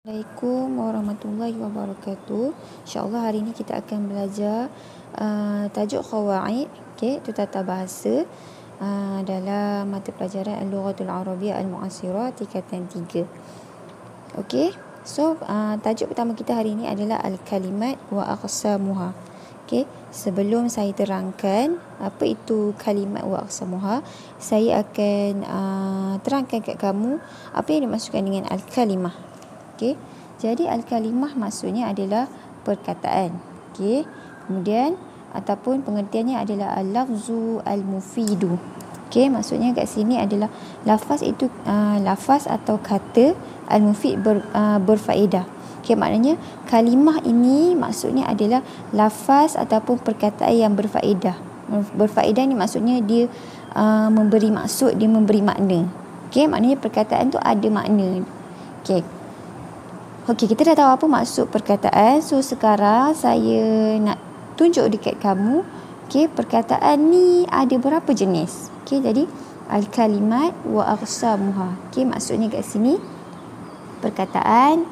Assalamualaikum warahmatullahi wabarakatuh. InsyaAllah hari ini kita akan belajar tajuk Qawaid, itu tata bahasa dalam mata pelajaran Al-Lughatul Arabiyyah Al-Mu'asirah tingkatan 3. Okey. So tajuk pertama kita hari ini adalah Al-Kalimat wa Aqsamuha. Okey, sebelum saya terangkan apa itu kalimat wa aqsamuha, saya akan terangkan kat kamu apa yang dimaksudkan dengan al-kalimah. Okey. Jadi al-kalimah maksudnya adalah perkataan. Okey. Kemudian ataupun pengertiannya adalah al-lafzu al-mufidu. Okey, maksudnya kat sini adalah lafaz itu lafaz atau kata al-mufid berfaedah. Okey, maknanya kalimah ini maksudnya adalah lafaz ataupun perkataan yang berfaedah. Berfaedah ni maksudnya dia memberi maksud, dia memberi makna. Okey, maknanya perkataan tu ada makna. Okey, kita dah tahu apa maksud perkataan. So sekarang saya nak tunjuk dekat kamu, okey, perkataan ni ada berapa jenis. Okey, jadi al-kalimat wa aqsamuha. Okey, maksudnya kat sini perkataan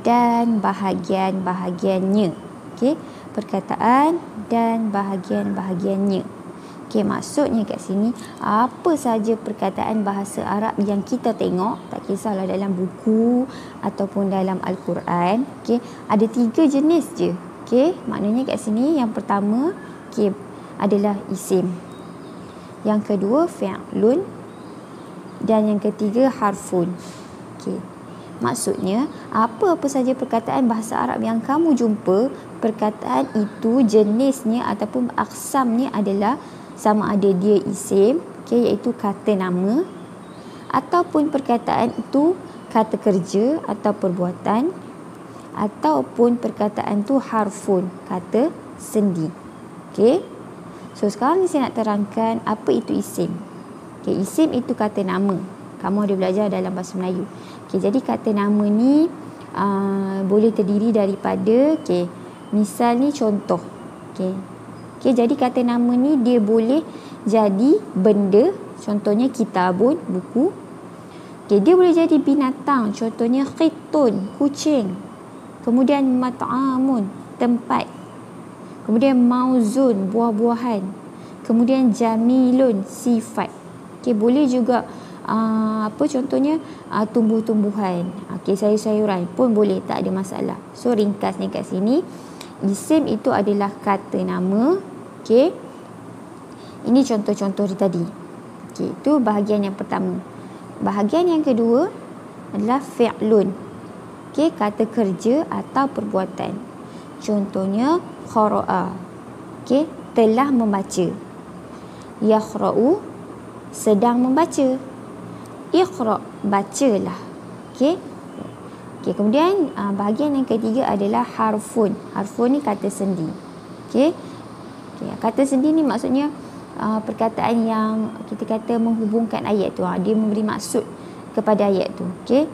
dan bahagian-bahagiannya. Okey, perkataan dan bahagian-bahagiannya. Okey, maksudnya kat sini apa saja perkataan bahasa Arab yang kita tengok, tak kisahlah dalam buku ataupun dalam Al-Quran, okey, ada 3 jenis je. Okey, maknanya kat sini yang pertama, okey, adalah isim. Yang kedua fi'lun dan yang ketiga harfun. Okey. Maksudnya, apa-apa saja perkataan bahasa Arab yang kamu jumpa, perkataan itu jenisnya ataupun aksamnya adalah sama ada dia isim, okay, iaitu kata nama, ataupun perkataan itu kata kerja atau perbuatan, ataupun perkataan itu harfun, kata sendi. Okay. So, sekarang ni saya nak terangkan apa itu isim. Okay, isim itu kata nama. Kamu ada belajar dalam bahasa Melayu. Okay, jadi kata nama ni boleh terdiri daripada, okay, misal ni contoh. Okay. Okay, jadi kata nama ni dia boleh jadi benda, contohnya kitabun, buku. Okay, dia boleh jadi binatang, contohnya khitun, kucing. Kemudian mat'amun, tempat. Kemudian mauzun, buah-buahan. Kemudian jamilun, sifat. Okay, boleh juga contohnya tumbuh-tumbuhan. Okay, sayur-sayuran pun boleh, tak ada masalah. So ringkasnya kat sini, isim itu adalah kata nama. Okey. Ini contoh-contoh tadi. Okey, itu bahagian yang pertama. Bahagian yang kedua adalah fi'lun. Okey, kata kerja atau perbuatan. Contohnya qara'a. Okey, telah membaca. Yaqra'u, sedang membaca. Iqra', bacalah. Okey. Okey, kemudian bahagian yang ketiga adalah harfun. Harfun ni kata sendi. Okey. Kata sendi ni maksudnya perkataan yang kita kata menghubungkan ayat tu. Dia memberi maksud kepada ayat tu. Okey.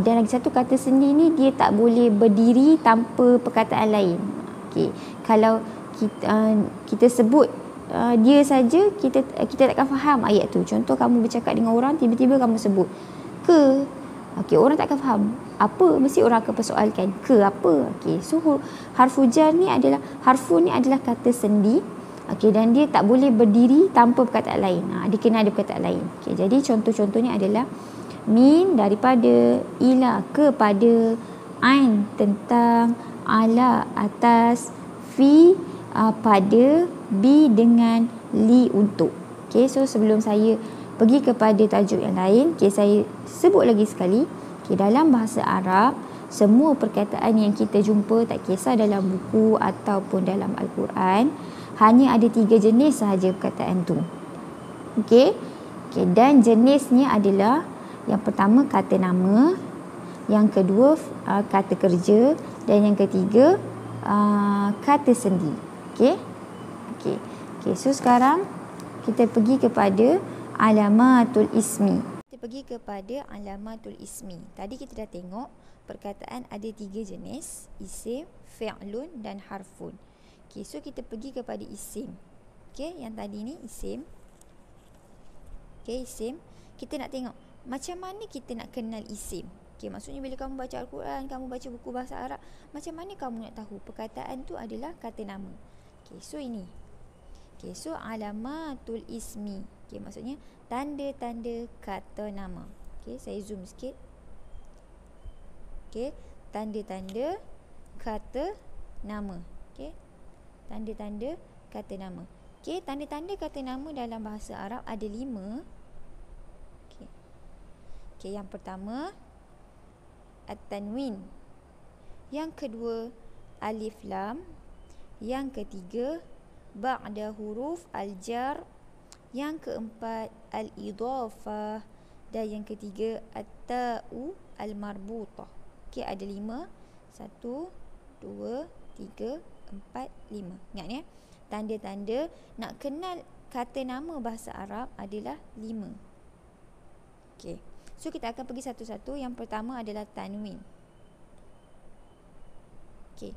Dan lagi satu, kata sendi ni dia tak boleh berdiri tanpa perkataan lain. Okey. Kalau kita sebut dia saja, kita takkan faham ayat tu. Contoh, kamu bercakap dengan orang, tiba-tiba kamu sebut ke. Okey, orang takkan faham apa, mesti orang akan persoalkan ke apa. Okey, so harfun ni adalah kata sendi. Okey, dan dia tak boleh berdiri tanpa perkataan lain. Dia kena ada perkataan lain. Okey, jadi contoh-contohnya adalah min daripada, ila kepada, ain tentang, ala atas, fi pada, bi dengan, li untuk. Okey, so sebelum saya pergi kepada tajuk yang lain, okay, saya sebut lagi sekali, okay, dalam bahasa Arab, semua perkataan yang kita jumpa, tak kisah dalam buku ataupun dalam Al-Quran, hanya ada 3 jenis sahaja perkataan tu. Okey. Okay, dan jenisnya adalah yang pertama kata nama, yang kedua kata kerja, dan yang ketiga kata sendi. Okey. Okey. Okey, so sekarang kita pergi kepada alamatul ismi. Kita pergi kepada alamatul ismi. Tadi kita dah tengok perkataan ada 3 jenis, isim, fi'lun dan harfun. Okey, so kita pergi kepada isim. Okey, yang tadi ni isim. Okey, isim. Kita nak tengok macam mana kita nak kenal isim. Okey, maksudnya bila kamu baca Al-Quran, kamu baca buku bahasa Arab, macam mana kamu nak tahu perkataan tu adalah kata nama? Okey, so ini. Okey, so alamatul ismi. Okey, maksudnya tanda-tanda kata nama. Okey, saya zoom sikit. Okey, tanda-tanda kata nama. Okey. Tanda-tanda kata nama. Okey, tanda-tanda kata nama dalam bahasa Arab ada 5. Okey. Okey, yang pertama at-tanwin. Yang kedua alif lam. Yang ketiga ba'da huruf al-jar. Yang keempat al-idhafah. Dan yang ketiga at-ta'u al-marbutah. Okey, ada 5. 1, 2, 3, 4, 5. Ingat ya. Tanda-tanda nak kenal kata nama bahasa Arab adalah 5. Okey. So kita akan pergi satu-satu. Yang pertama adalah tanwin. Okey.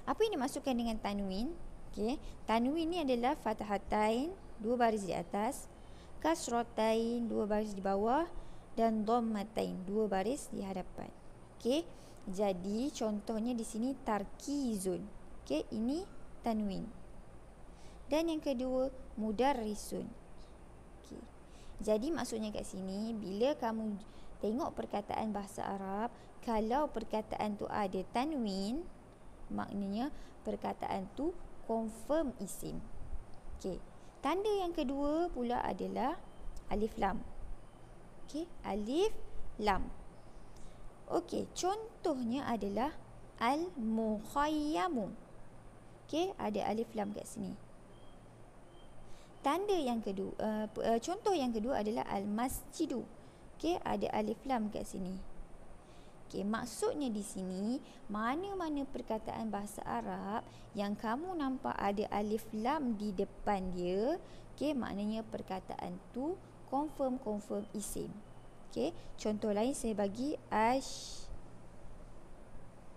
Apa yang dimaksudkan dengan tanwin? Okey. Tanwin ni adalah fathatain, 2 baris di atas, kasratain, 2 baris di bawah, dan dhammatain, 2 baris di hadapan. Okey. Jadi contohnya di sini tarkizun. Okey, ini tanwin. Dan yang kedua mudarrisun. Okey. Jadi maksudnya kat sini, bila kamu tengok perkataan bahasa Arab, kalau perkataan tu ada tanwin, maknanya perkataan tu confirm isim. Okey. Tanda yang kedua pula adalah alif lam. Okey, alif lam. Okey, contohnya adalah al-mukhayyamu. Okey, ada alif lam kat sini. Tanda yang kedua, contoh yang kedua adalah al-masjidu. Okey, ada alif lam kat sini. Okey, maksudnya di sini mana-mana perkataan bahasa Arab yang kamu nampak ada alif lam di depan dia, okey, maknanya perkataan tu confirm isim. Okey, contoh lain saya bagi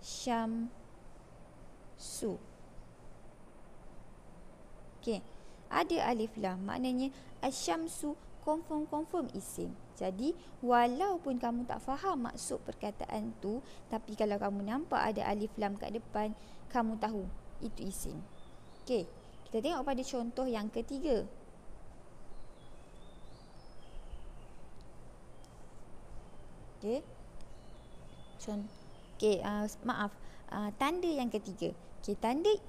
syamsu. Okey, ada alif lam, maknanya asyamsu confirm isim. Jadi walaupun kamu tak faham maksud perkataan tu, tapi kalau kamu nampak ada alif lam kat depan, kamu tahu itu isim. Okey, kita tengok pada contoh yang ketiga. Okey. Tanda yang ketiga. Okey,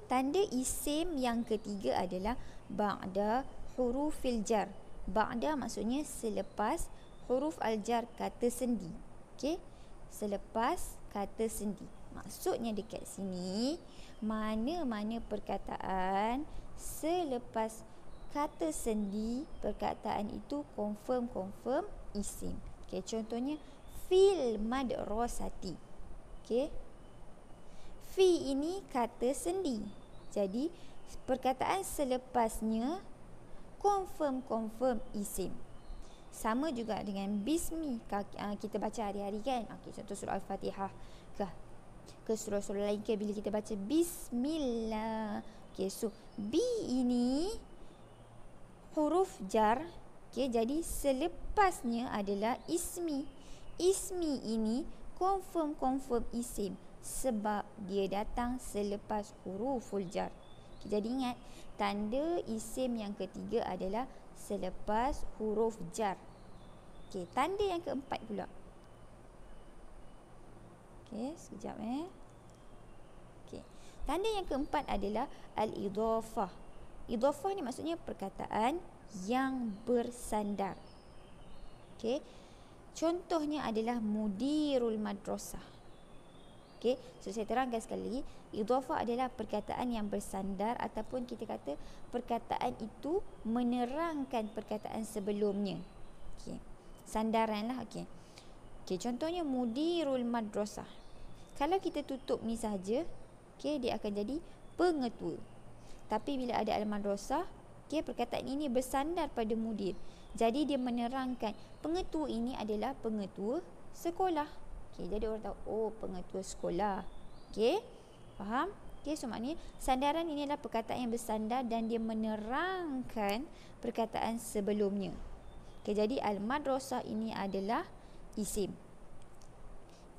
tanda isim yang ketiga adalah ba'da hurufil jar. Ba'da maksudnya selepas huruf al-jar, kata sendi. Okey, selepas kata sendi. Maksudnya dekat sini, mana-mana perkataan selepas kata sendi, perkataan itu confirm isim. Okey, contohnya fil madrasati. Okey. Fi ini kata sendi. Jadi perkataan selepasnya confirm isim. Sama juga dengan bismi, kita baca hari-hari kan. Okey, contoh surah Al-Fatihah ke surah-surah lain ke, bila kita baca bismillah. Okey, so bi ini huruf jar. Okey, jadi selepasnya adalah ismi. Ismi ini confirm isim sebab dia datang selepas huruful jar. Okay, jadi ingat, tanda isim yang ketiga adalah selepas huruf jar. Okey, tanda yang keempat pula. Okey, sekejap Okey. Tanda yang keempat adalah al-idhafah. Idhafah ni maksudnya perkataan yang bersandar. Okey. Contohnya adalah mudirul madrasah. Okey, so saya terangkan sekali lagi, idhafah adalah perkataan yang bersandar ataupun kita kata perkataan itu menerangkan perkataan sebelumnya. Okey, sandaranlah. Okey. Okey, contohnya mudirul madrasah. Kalau kita tutup ni saja, okey, dia akan jadi pengetua. Tapi bila ada al-madrasah, okey, perkataan ini bersandar pada mudir. Jadi dia menerangkan pengetua ini adalah pengetua sekolah. Okey, jadi orang tahu, oh, pengetua sekolah. Okey, faham? Okey, so maknanya sandaran ini adalah perkataan yang bersandar dan dia menerangkan perkataan sebelumnya. Okey, jadi al-madrasah ini adalah isim.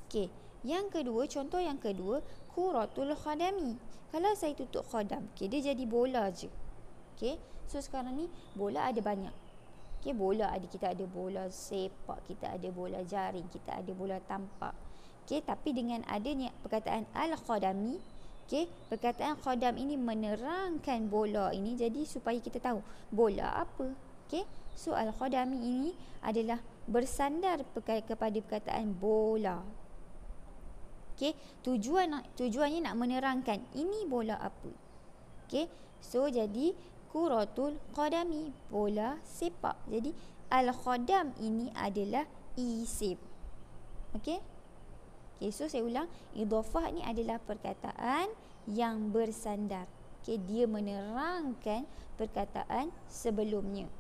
Okey, yang kedua, contoh yang kedua, kuratul khadami. Kalau saya tutup khadam, okey, dia jadi bola je. Okey, so sekarang ni bola ada banyak. Okey, bola ada, kita ada bola sepak, kita ada bola jaring, kita ada bola tampak. Okey, tapi dengan adanya perkataan al-khadami, okey, perkataan khadam ini menerangkan bola ini, jadi supaya kita tahu bola apa. Okey, so al-khadami ini adalah bersandar kepada perkataan bola. Okey, tujuannya nak menerangkan ini bola apa. Okey, so jadi kuratul qadami, bola sepak. Jadi al-khadam ini adalah isim. Okey. Okey, so saya ulang, idhafah ni adalah perkataan yang bersandar. Okey, dia menerangkan perkataan sebelumnya.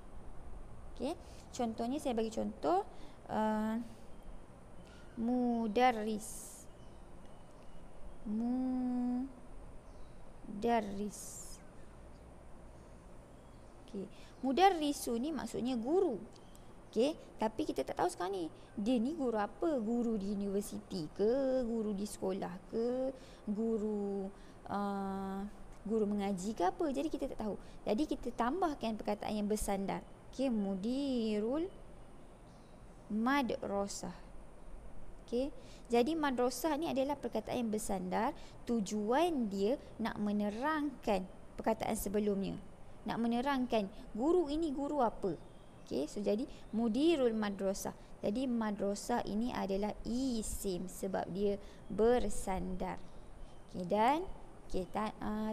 Okey, contohnya saya bagi contoh mudarris. Okey, mudarrisu ni maksudnya guru. Okey, tapi kita tak tahu sekarang ni dia ni guru apa? Guru di universiti ke, guru di sekolah ke, guru mengaji ke apa? Jadi kita tak tahu. Jadi kita tambahkan perkataan yang bersandar. Okey, mudirul madrasah. Okay. Jadi madrasah ni adalah perkataan yang bersandar. Tujuan dia nak menerangkan perkataan sebelumnya, nak menerangkan guru ini guru apa. Okay. So jadi mudirul madrasah. Jadi madrasah ini adalah isim sebab dia bersandar. Okay. Dan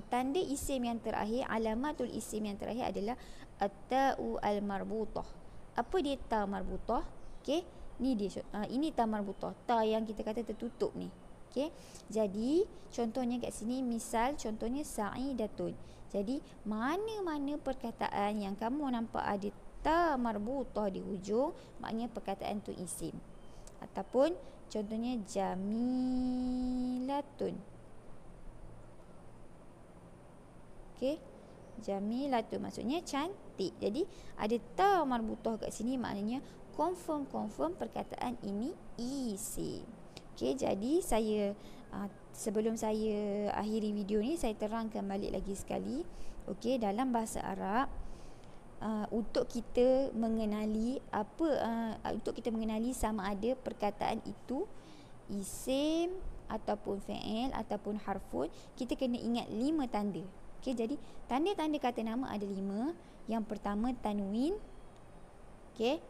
tanda isim yang terakhir, alamatul isim yang terakhir adalah at-ta'u al-marbutah. Apa dia ta marbutah? Okay. Ni dia, ini ta marbutah, ta yang kita kata tertutup ni. Okey, jadi contohnya kat sini, misal contohnya sa'idatun. Jadi mana-mana perkataan yang kamu nampak ada ta marbutah di hujung, maknanya perkataan tu isim. Ataupun contohnya jamilatun. Okey, jamilatun maksudnya cantik. Jadi ada ta marbutah kat sini, maknanya confirm perkataan ini isim. Okey, jadi saya sebelum saya akhiri video ni, saya terangkan balik lagi sekali. Okey, dalam bahasa Arab, untuk kita mengenali untuk kita mengenali sama ada perkataan itu isim ataupun fi'il ataupun harfun, kita kena ingat 5 tanda. Okey, jadi tanda-tanda kata nama ada 5. Yang pertama tanwin. Okey,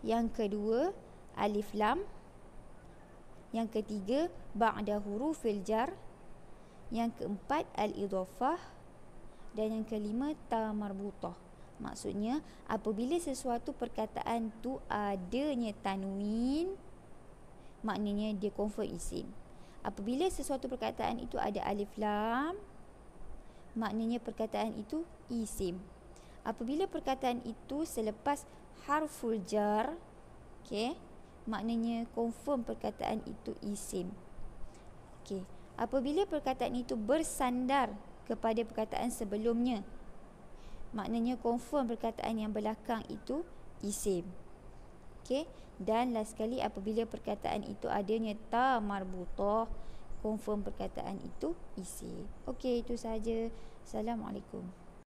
yang kedua alif lam. Yang ketiga ba'da hurufil jar. Yang keempat al-idhafah. Dan yang kelima ta marbutah. Maksudnya apabila sesuatu perkataan tu adanya tanwin, maknanya dia confirm isim. Apabila sesuatu perkataan itu ada alif lam, maknanya perkataan itu isim. Apabila perkataan itu selepas harful jar, okey, maknanya confirm perkataan itu isim. Okey, apabila perkataan itu bersandar kepada perkataan sebelumnya, maknanya confirm perkataan yang belakang itu isim. Okey, dan last sekali apabila perkataan itu adanya ta marbutah, confirm perkataan itu isim. Okey, itu sahaja. Assalamualaikum.